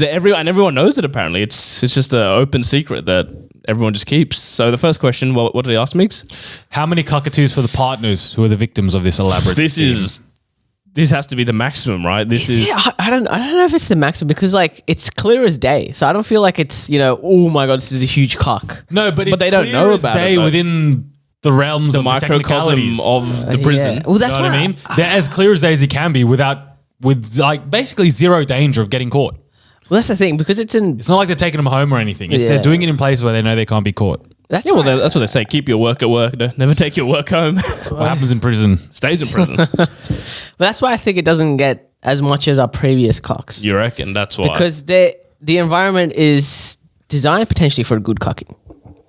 everyone knows it. Apparently, it's just an open secret that everyone just keeps. So the first question, what did they ask, Migs? How many cockatoos for the partners who are the victims of this elaborate scheme? This has to be the maximum, right? I don't know if it's the maximum because like it's clear as day. So I don't feel like it's oh my god, this is a huge cock. No, but they don't know about it within the realms of microcosm of the prison. Yeah. Well, that's you know what I mean. They're as clear as day as it can be with like basically zero danger of getting caught. Well, that's the thing because it's not like they're taking them home or anything. They're doing it in places where they know they can't be caught. That's that's what they say. Keep your work at work. Never take your work home. What happens in prison stays in prison. But that's why I think it doesn't get as much as our previous cocks. You reckon that's why? Because the environment is designed potentially for a good cocking.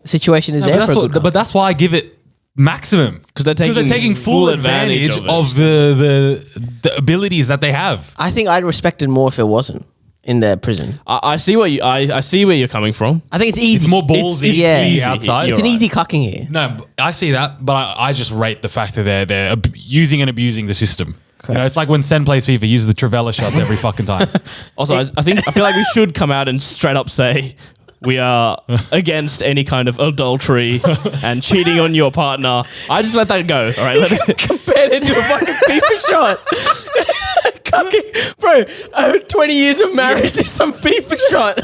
The situation is there for a good cocking. But that's why I give it maximum because they're taking full advantage of the abilities that they have. I think I'd respect it more if it wasn't in the prison. I see what I see where you're coming from. I think it's easy. It's more ballsy easy outside. It's an easy cocking here. No, I see that, but I just rate the fact that they're using and abusing the system. You know, it's like when Sen plays FIFA, uses the Trivella shots every fucking time. Also, I feel like we should come out and straight up say we are against any kind of adultery and cheating on your partner. I just let that go. All right, Compared it to a fucking FIFA shot. Cucking. Bro, 20 years of marriage to some FIFA shot.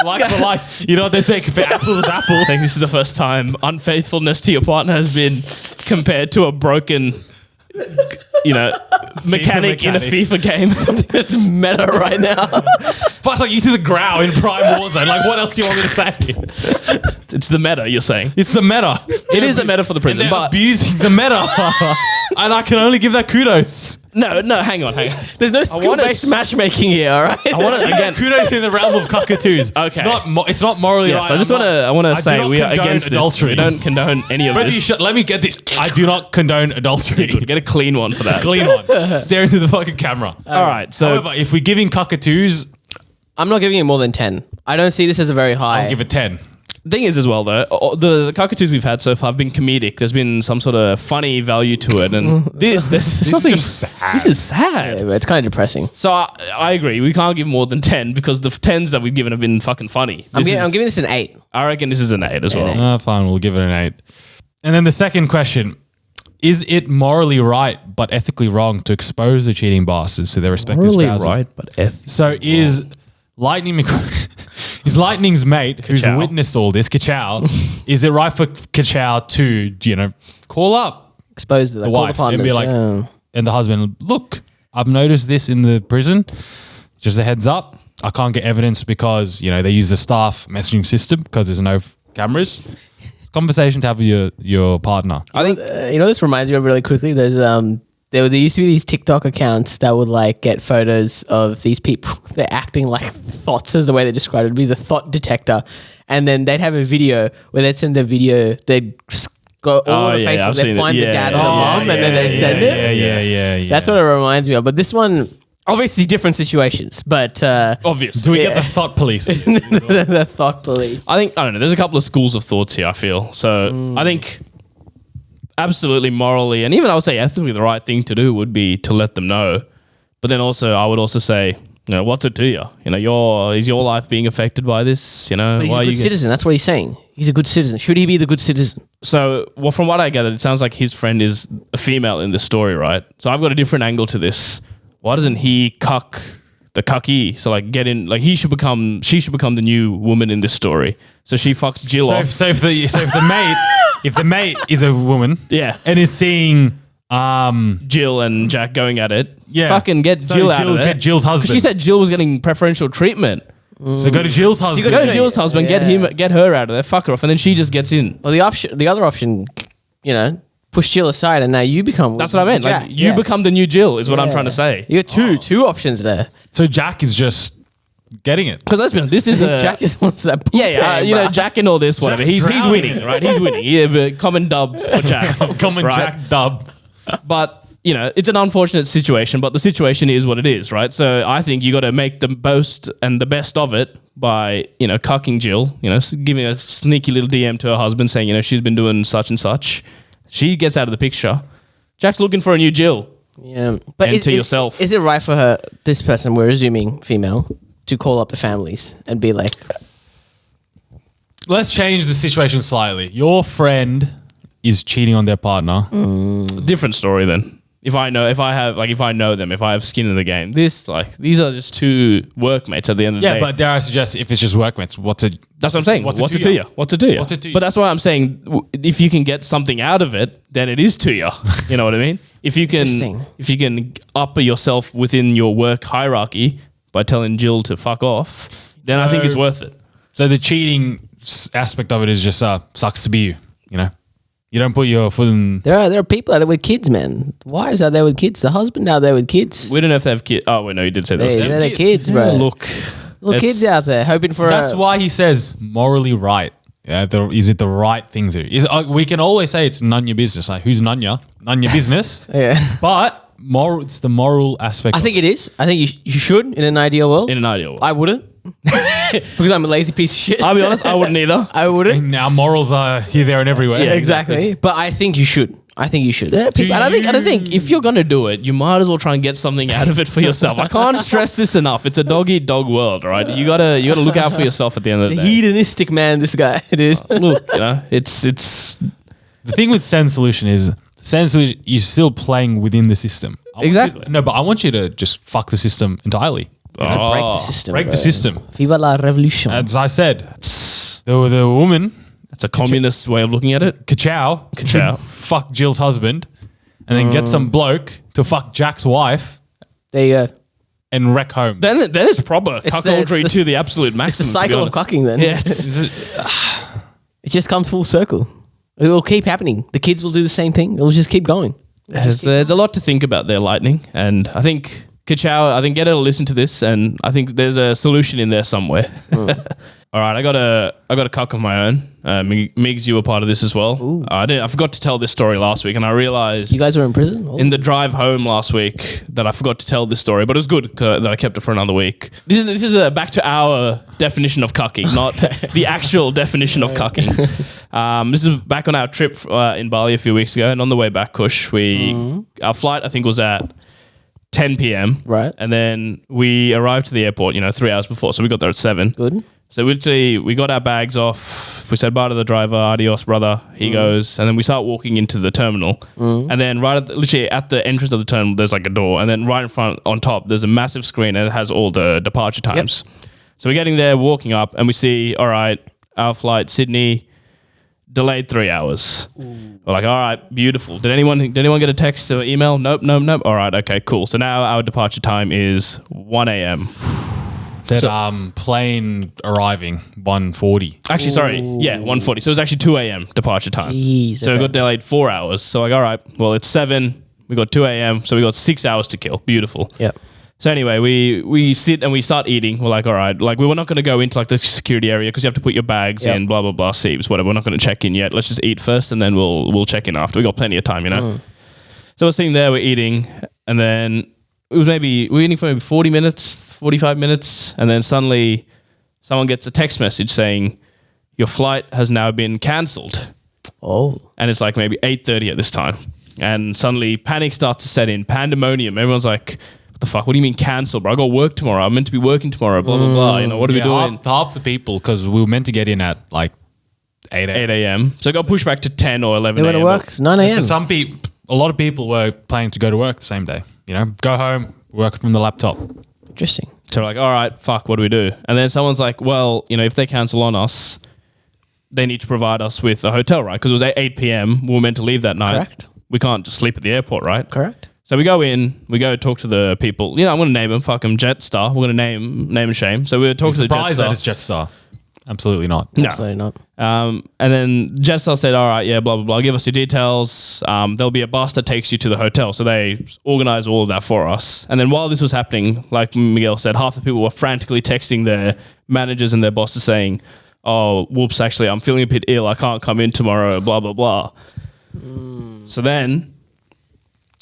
Like for like. You know what they say? Compare apple with apple. I think this is the first time unfaithfulness to your partner has been compared to a broken, mechanic in a FIFA game. Something that's meta right now. But like you see the growl in Prime Warzone. Like what else do you want me to say? It's the meta, you're saying. It's the meta. It is the meta for the prison, They're but abusing the meta. And I can only give that kudos. No, hang on. There's no skill-based matchmaking here, all right? I want to again. Kudos in the realm of cockatoos. Okay, it's not morally right. I just want to say we are against adultery. This. We don't condone any of this. Let me get this. I do not condone adultery. Good. Get a clean one for that. Clean one. Stare into the fucking camera. All right. So, however, if we're giving cockatoos, I'm not giving it more than 10. I don't see this as a very high. I'll give it 10. Thing is as well though, the cockatoos we've had so far have been comedic. There's been some sort of funny value to it, and this is sad. This is sad. Yeah, it's kind of depressing. So I agree. We can't give more than 10 because the 10s that we've given have been fucking funny. I'm giving this an 8. I reckon this is an 8 as well. Fine, we'll give it an 8. And then the second question: is it morally right but ethically wrong to expose the cheating bastards to their respective spouses? Right, but ethically So is Lightning is Lightning's mate who's Ka-chow. witnessed all this, Ka-chow, is it right for Ka-chow to, call up Expose the wife and be like, and the husband, look, I've noticed this in the prison. Just a heads up. I can't get evidence because, they use the staff messaging system because there's no cameras. Conversation to have with your partner. I think, this reminds me of really quickly. There's, there used to be these TikTok accounts that would like get photos of these people. They're acting like thoughts, is the way they described it. It'd be the thought detector, and then they'd have a video where they'd send the video. They'd go all over Facebook. They'd find the dad or the mom, and then they'd send it. Yeah. That's what it reminds me of. But this one, obviously, different situations. But obvious. Do we get the thought police? the thought police. I don't know. There's a couple of schools of thoughts here, I feel. So I think absolutely morally, and even I would say ethically, the right thing to do would be to let them know. But then also, I would also say, what's it to you? Is your life being affected by this? But he's a good citizen. That's what he's saying. He's a good citizen. Should he be the good citizen? So, from what I gathered, it sounds like his friend is a female in this story, right? So I've got a different angle to this. Why doesn't he cuck the cucky? So like she should become the new woman in this story. So she fucks Jill off. So if the mate is a woman, yeah, and is seeing Jill and Jack going at it, yeah, fucking get Jill out of it. Get Jill's husband. She said Jill was getting preferential treatment. So go to Jill's husband. So you go to Jill's husband, get her out of there, fuck her off, and then she just gets in. Well, the other option, push Jill aside, and now you become. That's what I meant. Jack. Like you become the new Jill is what I'm trying to say. You got two options there. So Jack is just getting it. Because let's be honest, this is Jack is wants that. Jack and all this, whatever. Jack's He's drowning. winning, right? He's winning. Yeah, but common dub for Jack. Common right? Jack dub. But it's an unfortunate situation, but the situation is what it is, right? So I think you got to make the most and the best of it by, cucking Jill, giving a sneaky little DM to her husband saying, she's been doing such and such. She gets out of the picture. Jack's looking for a new Jill. Yeah. But yourself. Is it right for her, this person, we're assuming female, to call up the families and be like, Let's change the situation slightly. Your friend is cheating on their partner. Different story then. If I know them, if I have skin in the game, these are just two workmates at the end of the day. Yeah, but dare I suggest if it's just workmates, That's what I'm saying. What's it to you? What's it to you? What's it to you? But that's why I'm saying if you can get something out of it, then it is to you. You know what I mean? If you can upper yourself within your work hierarchy by telling Jill to fuck off, then I think it's worth it. So the cheating aspect of it is just sucks to be you. You know, you don't put your foot in. there are people out there with kids, man. Wives out there with kids. The husband out there with kids. We don't know if they have kids. Oh, wait, no, you did say that. They're the kids, bro. Look, Little kids out there hoping for That's why he says morally right. Yeah, is it the right thing to? We can always say it's none your business. Like who's none your business. Yeah. But it's the moral aspect. I think it is. I think you should in an ideal world. in an ideal world. I wouldn't. Because I'm a lazy piece of shit. I'll be honest, I wouldn't either. I wouldn't. Our morals are here, there, and everywhere. Yeah, exactly. But I think you should. There are people, And I think if you're gonna do it, you might as well try and get something out of it for yourself. I can't stress this enough. It's a dog eat dog world, right? You gotta look out for yourself at the end of the the day. hedonistic man, this guy. It is. Look, it's The thing with Send Solution is you're still playing within the system. Exactly. But I want you to just fuck the system entirely. Break the system. Break bro. the system. Viva la revolution. As I said, the woman, That's a communist way of looking at it. Ka-chow, fuck Jill's husband, and then get some bloke to fuck Jack's wife There you go. and wreck home. Then it's proper cuckoldry it's to the absolute It's maximum. the cycle of cucking then. Yeah, It just comes full circle. It will keep happening. The kids will do the same thing. It will just keep going. there's a lot to think about there, Lightning, and I think Ka-chow, get her to listen to this, and I think there's a solution in there somewhere. All right, I got a cuck of my own. Migs, you were part of this as well. I forgot to tell this story last week, and I realized You guys were in prison? Oh. in the drive home last week that I forgot to tell this story, but it was good that I kept it for another week. This is back to our definition of cucking, not the actual definition of cucking. This is back on our trip in Bali a few weeks ago, and on the way back, Kush, our flight I think was at 10 p.m. Right. And then we arrived to the airport, 3 hours before, so we got there at 7. Good. So we got our bags off. We said bye to the driver, adios, brother. He goes, and then we start walking into the terminal. And then literally at the entrance of the terminal, there's like a door. And then right in front, on top, there's a massive screen and it has all the departure times. So we're getting there, walking up, and we see, all right, our flight, Sydney, delayed 3 hours. We're like, all right, beautiful. Did anyone get a text or email? Nope. All right, okay, cool. So now our departure time is 1 a.m. Said plane arriving 1:40. Actually, sorry. Yeah, 1:40. So it was actually 2 a.m. departure time. Jeez, So it okay. got delayed 4 hours. So like, all right, well, it's 7. We got 2 a.m. So we got 6 hours to kill. Beautiful. Yep. So anyway, we sit and we start eating. We're like, all right, like we were not going to go into like the security area because you have to put your bags in, blah, blah, blah, Siebes, whatever. We're not going to check in yet. Let's just eat first and then we'll check in after. We got plenty of time, So we're sitting there, we're eating, and then we were eating for maybe 40 minutes, 45 minutes, and then suddenly someone gets a text message saying, your flight has now been cancelled. Oh. And it's like maybe 8:30 at this time. And suddenly panic starts to set in, pandemonium. Everyone's like, what the fuck? What do you mean cancel, bro? I got work tomorrow. I'm meant to be working tomorrow, blah, blah, blah. What are we doing? Half the people, because we were meant to get in at like 8 a.m. So it got pushed back to 10 or 11 They a.m. went to work. It's 9 a.m. So a lot of people were planning to go to work the same day. Go home, work from the laptop. Interesting. So we're like, all right, fuck, what do we do? And then someone's like, well, if they cancel on us, they need to provide us with a hotel, right? Because it was 8 p.m. We were meant to leave that night. Correct. We can't just sleep at the airport, right? Correct. So we go in, we go talk to the people. I'm going to name them. Fuck them, Jetstar. We're going to name and shame. So we talk to the Surprised that Jetstar. it's Jetstar. Absolutely not. No. Absolutely not. And then Jetstar said, all right, yeah, blah, blah, blah. Give us your details. There'll be a bus that takes you to the hotel. So they organize all of that for us. And then while this was happening, like Miguel said, half the people were frantically texting their managers and their bosses saying, oh, whoops, actually, I'm feeling a bit ill. I can't come in tomorrow, blah, blah, blah. So then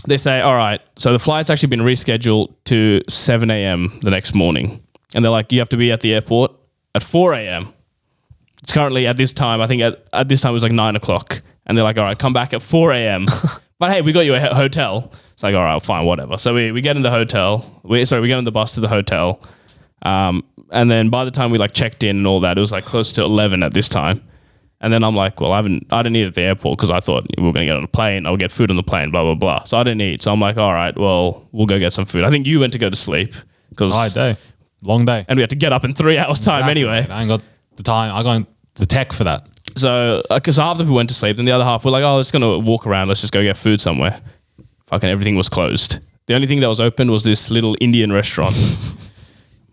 they say, all right, so the flight's actually been rescheduled to 7 a.m. the next morning. And they're like, you have to be at the airport at 4 a.m. It's currently at this time, I think at this time it was like 9 o'clock. And they're like, all right, come back at 4 a.m. But hey, we got you a hotel. It's like, all right, fine, whatever. So we get in the hotel. We get in the bus to the hotel. And then by the time we like checked in and all that, it was like close to 11 at this time. And then I'm like, well, I didn't eat at the airport because I thought we were going to get on a plane. I'll get food on the plane, blah, blah, blah. So I didn't eat. So I'm like, all right, well, we'll go get some food. I think you went to go to sleep High day. Long day. and we had to get up in 3 hours time anyway. I ain't got the time. I got the tech for that. So because half the people went to sleep, then the other half were like, oh, let's going to walk around. Let's just go get food somewhere. Fucking everything was closed. The only thing that was open was this little Indian restaurant.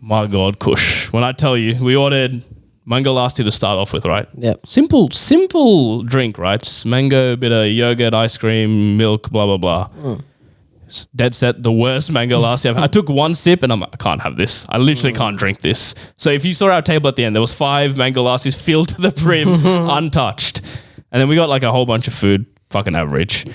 My God, Kush. When I tell you, we ordered mango lassi to start off with, right? Yep. Simple drink, right? Just mango, bit of yogurt, ice cream, milk, blah, blah, blah. It's dead set, the worst mango lassi I've had. I took one sip and I'm like, I can't have this. I literally can't drink this. So if you saw our table at the end, there was 5 mango lassis filled to the brim, untouched. And then we got like a whole bunch of food, fucking average.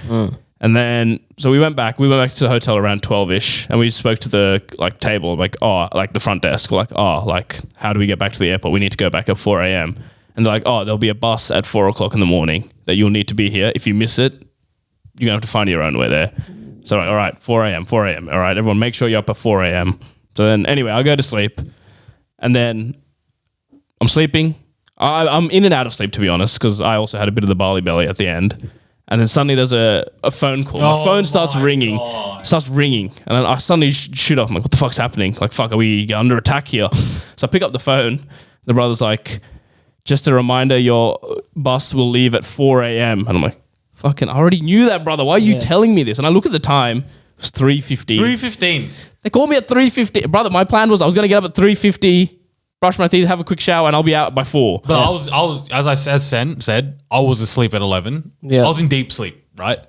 And then, so we went back to the hotel around 12-ish and we spoke to the like table, like, the front desk. We're like, how do we get back to the airport? We need to go back at 4 a.m. And they're like, there'll be a bus at 4 o'clock in the morning that you'll need to be here. If you miss it, you're going to have to find your own way there. So like, all right, 4 a.m. All right, everyone make sure you're up at 4 a.m. So then anyway, I go to sleep and then I'm sleeping. I'm in and out of sleep, to be honest, because I also had a bit of the Bali belly at the end. And then suddenly there's a phone call. My phone starts ringing. And then I suddenly shoot off. I'm like, what the fuck's happening? Like, fuck, are we under attack here? So I pick up the phone. The brother's like, just a reminder, your bus will leave at 4 a.m. And I'm like, fucking, I already knew that, brother. Why are you telling me this? And I look at the time. It was 3:15. 3:15. They called me at 3:50. Brother, my plan was I was going to get up at 3:50, brush my teeth, have a quick shower, and I'll be out by 4. But I was, as Sen said, I was asleep at 11. Yeah. I was in deep sleep, right?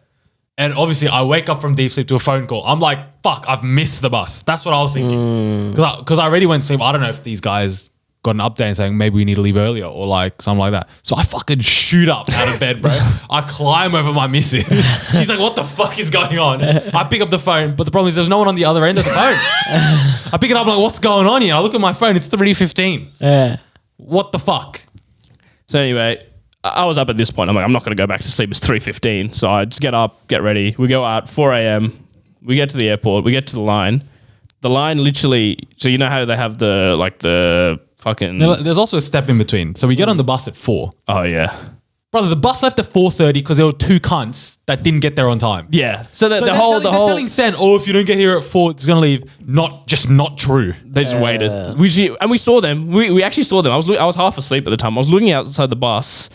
And obviously, I wake up from deep sleep to a phone call. I'm like, fuck, I've missed the bus. That's what I was thinking. Because I already went to sleep. I don't know if these guys got an update saying maybe we need to leave earlier or like something like that. So I fucking shoot up out of bed, bro. I climb over my missus. She's like, what the fuck is going on? I pick up the phone, but the problem is there's no one on the other end of the phone. I pick it up, I'm like, what's going on here? I look at my phone, it's 3:15. Yeah. What the fuck? So anyway, I was up at this point. I'm like, I'm not going to go back to sleep. It's 3:15. So I just get up, get ready. We go out 4 a.m. We get to the airport. We get to the line. The line literally, so you know how they have the fucking... There's also a step in between. So we get on the bus at 4. Oh, yeah. Brother, the bus left at 4:30 because there were 2 cunts that didn't get there on time. Yeah. So the They're whole... telling Sen, if you don't get here at 4, it's going to leave. Not true. They just waited. And we saw them. We actually saw them. I was half asleep at the time. I was looking outside the bus.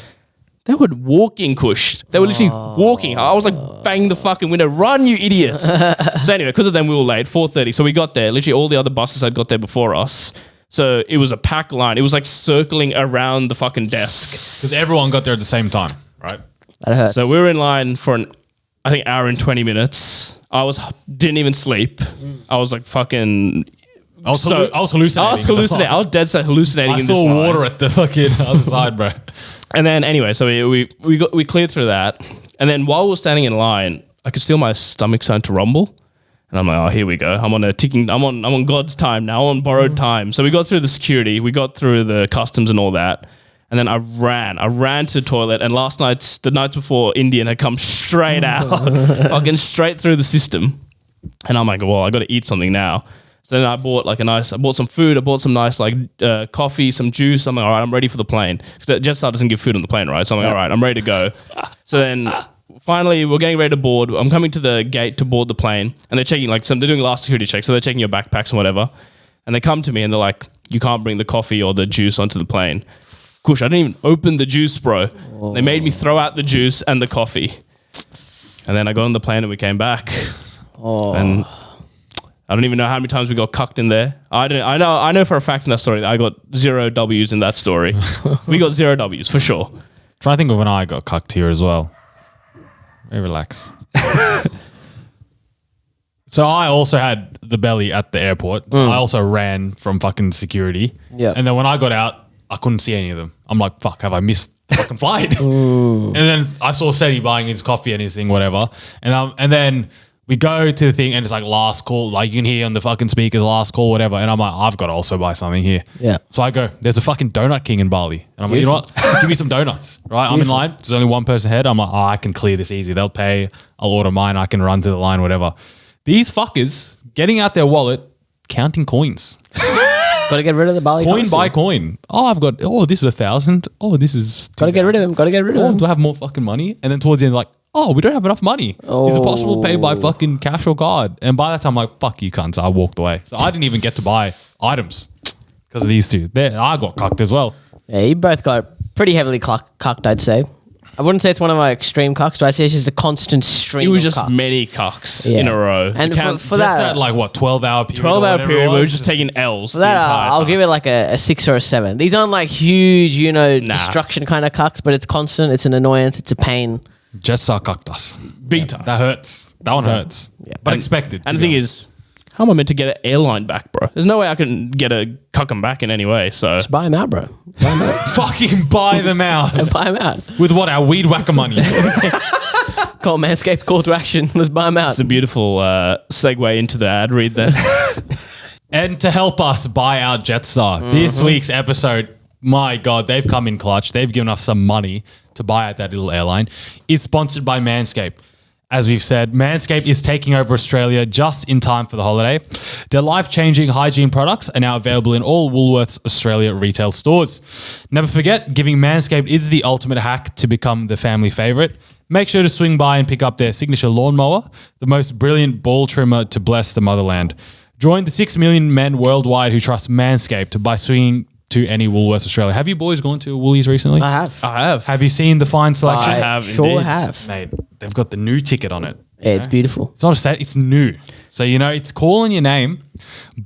They were walking, Kush. They were literally walking. I was like, bang the fucking window. Run, you idiots. So anyway, because of them, we were late. 4:30. So we got there. Literally all the other buses had got there before us. So it was a packed line. It was like circling around the fucking desk. Because everyone got there at the same time, right? That hurts. So we were in line for I think hour and 20 minutes. Didn't even sleep. I was like fucking... I was hallucinating. I was dead set hallucinating I in this saw line. water at the fucking other side, bro. And then anyway, so we cleared through that. And then while we were standing in line, I could feel my stomach starting to rumble. And I'm like, here we go. I'm on God's time now, I'm on borrowed time. So we got through the security, we got through the customs and all that. And then I ran to the toilet. And the nights before, Indian had come straight out, fucking straight through the system. And I'm like, well, I got to eat something now. So then I bought some food. I bought some nice coffee, some juice. I'm like, all right, I'm ready for the plane. Because Jetstar doesn't give food on the plane, right? So I'm like, all right, I'm ready to go. So then finally we're getting ready to board. I'm coming to the gate to board the plane. And they're checking, they're doing last security checks. So they're checking your backpacks and whatever. And they come to me and they're like, you can't bring the coffee or the juice onto the plane. Kush, I didn't even open the juice, bro. Whoa. They made me throw out the juice and the coffee. And then I got on the plane and we came back. And I don't even know how many times we got cucked in there. I know for a fact in that story that I got 0 W's in that story. We got 0 W's for sure. Try to think of when I got cucked here as well. Very relax. So I also had the belly at the airport. So I also ran from fucking security. Yeah. And then when I got out, I couldn't see any of them. I'm like, fuck, have I missed the fucking flight? And then I saw Seti buying his coffee and his thing, whatever. And then we go to the thing and it's like last call. Like you can hear on the fucking speakers, last call, whatever. And I'm like, I've got to also buy something here. Yeah. So I go, there's a fucking donut king in Bali. And I'm like, you know what? Give me some donuts, right? I'm in line. There's only one person ahead. I'm like, I can clear this easy. They'll pay. I'll order mine. I can run to the line, whatever. These fuckers getting out their wallet, counting coins. Got to get rid of the Bali Coin currency. by coin. This is 1,000. Oh, this is. Got to get rid of him. Got to get rid of him. Do I have more fucking money? And then towards the end, like, we don't have enough money. Is it possible to pay by fucking cash or card? And by that time, I'm like, fuck you, cunts. I walked away. So I didn't even get to buy items because of these two. I got cucked as well. Yeah, you both got pretty heavily cucked, I'd say. I wouldn't say it's one of my extreme cucks, but I'd say it's just a constant stream. It was of just cucks. many cucks in a row. And for Just that, that, like, what, 12-hour period? 12-hour period, we were was just taking L's for the that entire I'll time. give it like a 6 or a 7. These aren't like huge, destruction kind of cucks, but it's constant. It's an annoyance. It's a pain. Jetstar cucked us. Big time. That hurts. That one hurts. Yeah. But expected. And the thing is, how am I meant to get an airline back, bro? There's no way I can get a cuck 'em back in any way. So Just buy them out, bro. Buy them out. fucking buy them out. Buy them out. With what? Our weed whacker money. Call Manscaped, call to action. Let's buy them out. it's a beautiful segue into the ad read there. And to help us buy out Jetstar, this week's episode, my God, they've come in clutch. They've given us some money to buy out that little airline. Is sponsored by Manscaped. As we've said, Manscaped is taking over Australia just in time for the holiday. Their life-changing hygiene products are now available in all Woolworths Australia retail stores. Never forget, giving Manscaped is the ultimate hack to become the family favourite. Make sure to swing by and pick up their signature lawnmower, the most brilliant ball trimmer to bless the motherland. Join the 6 million men worldwide who trust Manscaped by swinging to any Woolworths Australia. Have you boys gone to Woolies recently? I have. I have. Have you seen the fine selection? I have sure indeed. have. Mate, they've got the new ticket on it. Yeah, it's beautiful. It's not a set, it's new. So, it's calling your name.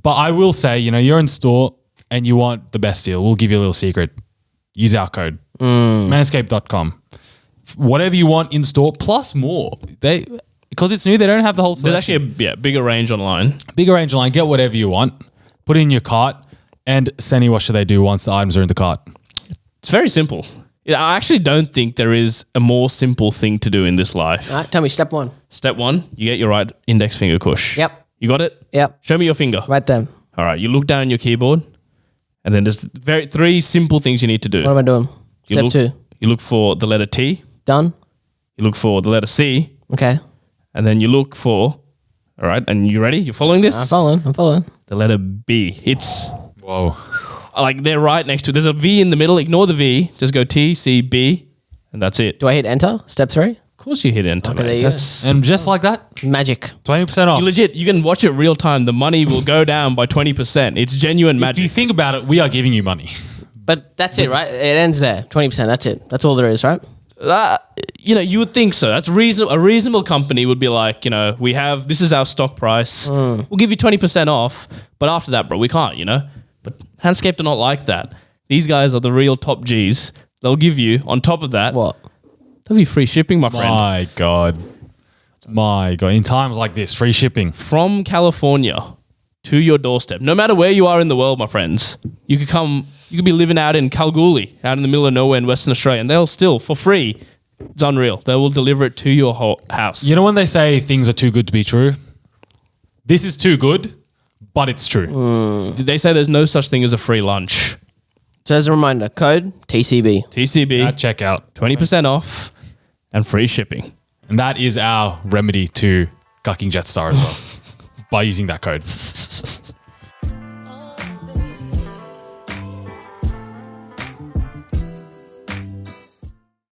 But I will say, you're in store and you want the best deal. We'll give you a little secret. Use our code. Manscaped.com. Whatever you want in store, plus more. Because it's new, they don't have the whole There's selection. actually a bigger range online. Bigger range line. Get whatever you want. Put it in your cart. And Senny, what should they do once the items are in the cart? It's very simple. I actually don't think there is a more simple thing to do in this life. All right, tell me, step 1. Step 1, you get your right index finger cush. Yep. You got it? Yep. Show me your finger. Right there. All right. You look down on your keyboard, and then there's 3 simple things you need to do. What am I doing? Step 2. You look for the letter T. Done? You look for the letter C. Okay. And then you look for, all right, and you ready? You're following this? I'm following. The letter B. It's Whoa. like they're right next to it. There's a V in the middle. Ignore the V. Just go T, C, B, and that's it. Do I hit enter? Step 3? Of course you hit enter, Okay, mate. there you go. That's And just like that, Magic. 20% off. you legit. You can watch it real time. The money will go down by 20%. It's genuine If you magic. think about it, we are giving you money. But that's it, right? It ends there. 20%. That's it. That's all there is, right? You would think so. That's reasonable. A reasonable company would be like, this is our stock price. We'll give you 20% off, but after that, bro, we can't, But Manscaped are not like that. These guys are the real top Gs. They'll give you, on top of that, What? they'll be free shipping, my friend. My God. In times like this, free shipping. From California to your doorstep. No matter where you are in the world, my friends, you could be living out in Kalgoorlie, out in the middle of nowhere in Western Australia, and they'll still, for free, it's unreal. They will deliver it to your house. You know when they say things are too good to be true? This is too good, but it's true. They say there's no such thing as a free lunch. So as a reminder, code TCB. TCB, At checkout. 20% off and free shipping. And that is our remedy to cucking Jetstar as well. By using that code.